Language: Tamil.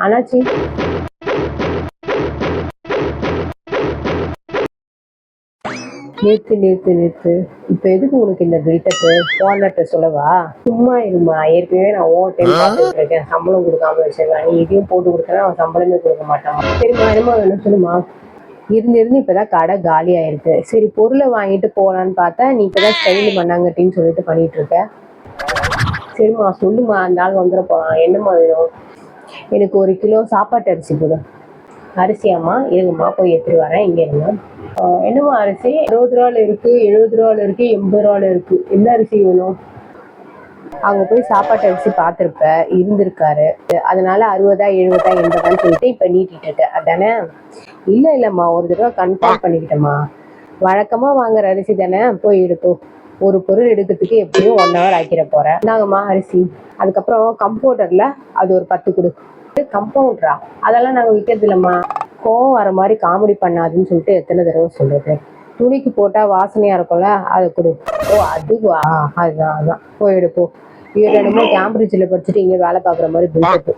அண்ணாச்சி நேத்து நேத்து நேத்து இப்ப எதுக்கு உனக்கு இந்த பில்டப்பு ஓனர்கிட்ட சொல்லவா? சும்மா இருமா, ஏற்கனவே நான் ஓவர் டைம் பார்த்துட்டு இருக்கேன், சம்பளம் கொடுக்காம வச்சிருக்கேன். நீ இதையும் போட்டு கொடுத்தனா அவன் சம்பளமே கொடுக்க மாட்டான். சரிம்மா என்னமா வேணும் சொல்லுமா. இருந்து இப்பதான் கடை காலி ஆயிருக்கு. சரி பொருளை வாங்கிட்டு போலான்னு பார்த்தா நீ இப்பதான் ஸ்டைல் பண்ணாங்கட்டின்னு சொல்லிட்டு பண்ணிட்டு இருக்க. சரிம்மா சொல்லுமா, அந்த ஆள் வந்துட போறான். என்னம்மா வேணும்? எனக்கு 1 கிலோ சாப்பாட்டு அரிசி போடு. அரிசியாம்மா இருங்கம்மா போய் எடுத்துட்டு வரேன். இங்க இருங்க. என்னம்மா அரிசி? 60 ரூபால இருக்கு, 70 ரூபால இருக்கு, 80 ரூபால இருக்கு. என்ன அரிசி வேணும்? அவங்க போய் சாப்பாட்டு அரிசி பார்த்துருப்ப, இருந்திருக்காரு. அதனால 60 70 80 சொல்லிட்டு இப்ப நீட்டிட்டு இருக்க அதானே? இல்லம்மா, ஒரு தடவை கன்ஃபார்ம் பண்ணிக்கிட்டேம்மா. வழக்கமா வாங்குற அரிசி தானே, போய் எடுப்போம். ஒரு பொருள் எடுக்கிறதுக்கு எப்படியும் 1 hour ஆக்கிட போறேன். இந்தாங்கம்மா அரிசி. அதுக்கப்புறம் கம்பவுண்டர்ல அது ஒரு 10 கொடு. கம்பவுண்டரா? அதெல்லாம் நாங்க விற்கிறது இல்லம்மா. கோவம் வர மாதிரி காமெடி பண்ணாதுன்னு சொல்லிட்டு எத்தனை தடவை சொல்றது. துணிக்கு போட்டா வாசனையா இருக்கும்ல, அதை கொடு. ஓ அதுவா? அதான் போய் எடுப்போம். இவர் என்னமோ கேம்பிரிட்ஜில் படிச்சுட்டு இங்க வேலை பார்க்குற மாதிரி பில்டப்பு.